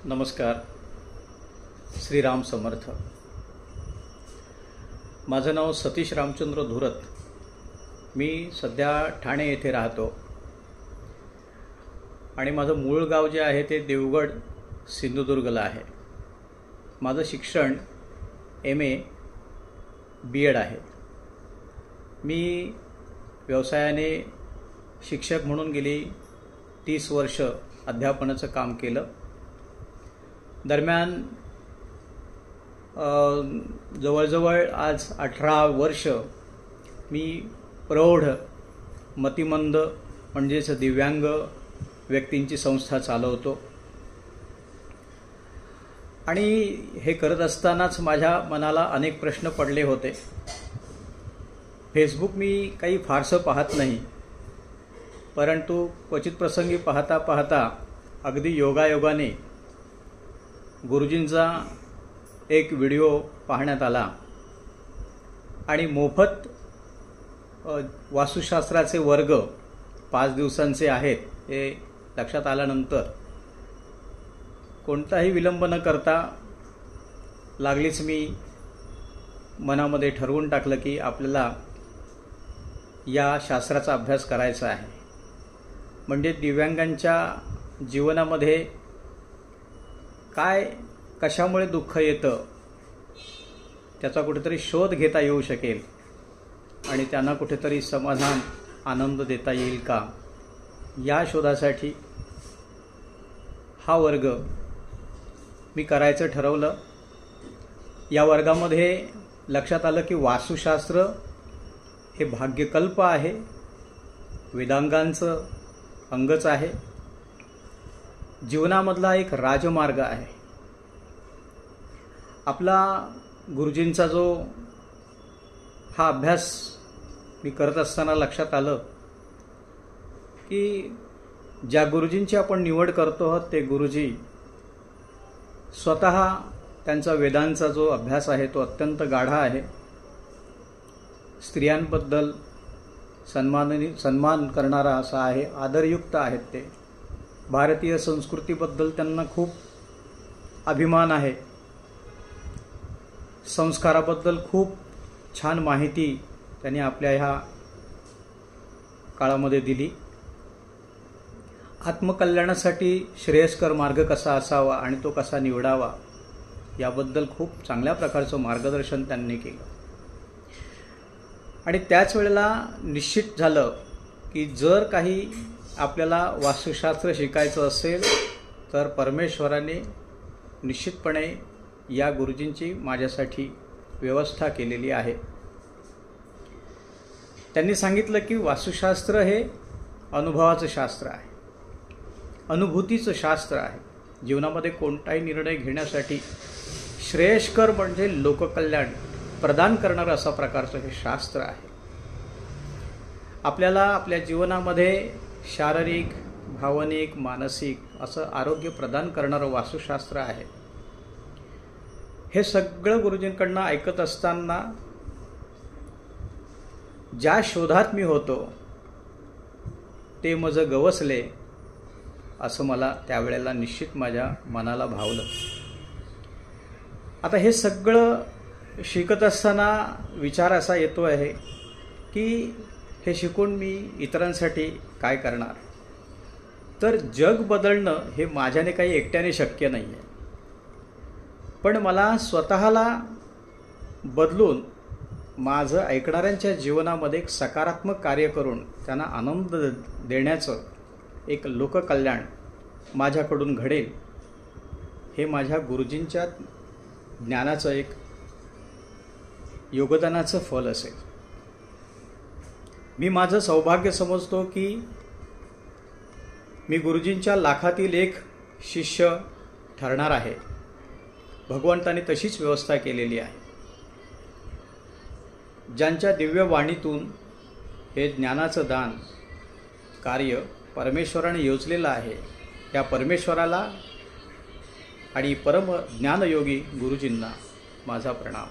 नमस्कार. श्रीराम समर्थ. माझं नाव सतीश रामचंद्र धुरत. मी सध्या ठाणे येथे राहतो आणि माझं मूळ गाव जे आहे ते देवगड सिंधुदुर्गला आहे. माझं शिक्षण MA B.Ed आहे. मी व्यवसायाने शिक्षक म्हणून गेली 30 वर्ष अध्यापनाचं काम केलं. दरम्यान जवळजवळ आज 18 वर्ष मी प्रौढ मतिमंद म्हणजेच दिव्यांग व्यक्तींची संस्था चालवतो. आणि हे करत असतानाच माझ्या मनाला अनेक प्रश्न पडले होते. फेसबुक मी काही फारसं पाहत नाही, परंतु क्वचित प्रसंगी पाहता पाहता अगदी योगायोगाने गुरुजींचा एक व्हिडिओ पाहण्यात आला आणि मोफत वास्तुशास्त्राचे वर्ग 5 दिवसांचे आहेत हे लक्षात आल्यानंतर कोणताही विलंब न करता लागलीच मी मनामध्ये ठरवून टाकलं की आपल्याला या शास्त्राचा अभ्यास करायचा आहे. म्हणजे दिव्यांगांच्या जीवनामध्ये काय कशामुळे दुःख येतं त्याचा कुठेतरी शोध घेता येऊ शकेल आणि त्यांना कुठेतरी समाधान आनंद देता येईल का, या शोधासाठी हा वर्ग मी करायचं ठरवलं. या वर्गामध्ये लक्षात आलं की वास्तुशास्त्र हे भाग्यकल्प आहे, वेदांगांचं अंगच आहे, जीवनामधला एक राजमार्ग आहे. आपला गुरुजींचा जो हा अभ्यास मी करत असताना लक्षात आलं की ज्या गुरुजींची आपण निवड करतो आहोत ते गुरुजी स्वतः त्यांचा वेदांचा जो अभ्यास आहे तो अत्यंत गाढा आहे. स्त्रियांबद्दल सन्मान करणारा असा आहे, आदरयुक्त आहेत ते. भारतीय संस्कृतीबद्दल त्यांना खूप अभिमान आहे. संस्काराबद्दल खूप छान माहिती त्यांनी आपल्या ह्या काळामध्ये दिली. आत्मकल्याणासाठी श्रेयस्कर मार्ग कसा असावा आणि तो कसा निवडावा याबद्दल खूप चांगल्या प्रकारचं मार्गदर्शन त्यांनी केलं. आणि त्याच वेळेला निश्चित झालं की जर काही आपल्याला वास्तुशास्त्र शिकायचं असेल तर परमेश्वराने निश्चितपणे या गुरुजींची माझ्यासाठी व्यवस्था केलेली आहे. त्यांनी सांगितलं की वास्तुशास्त्र हे अनुभवाचं शास्त्र आहे, अनुभूतीचं शास्त्र आहे. जीवनामध्ये कोणताही निर्णय घेण्यासाठी श्रेयस्कर म्हणजे लोककल्याण प्रदान करणारं असा प्रकारचं हे शास्त्र आहे. आपल्याला आपल्या जीवनामध्ये शारीरिक, भावनिक, मानसिक असं आरोग्य प्रदान करणारं वास्तुशास्त्र आहे. हे सगळं गुरुजींकडनं ऐकत असताना ज्या शोधात मी होतो ते माझं गवसले असं मला त्यावेळेला निश्चित माझ्या मनाला भावलं. आता हे सगळं शिकत असताना विचार असा येतो आहे की हे शिकून मी इतरांसाठी काय करणार. तर जग बदलणं हे माझ्याने काही एकट्याने शक्य नाही आहे, पण मला स्वतःला बदलून माझं ऐकणाऱ्यांच्या जीवनामध्ये एक सकारात्मक कार्य करून त्यांना आनंद देण्याचं एक लोककल्याण माझ्याकडून घडेल हे माझ्या गुरुजींच्या ज्ञानाचं एक योगदानाचं फल असेल. मी माझं सौभाग्य समजतो की मी गुरुजींच्या लाखातील एक शिष्य ठरणार आहे. भगवंताने तशीच व्यवस्था केलेली आहे. ज्यांच्या दिव्य वाणीतून हे ज्ञानाचं दान कार्य परमेश्वराने योजलेलं आहे, त्या परमेश्वराला आणि परम ज्ञानयोगी गुरुजींना माझा प्रणाम.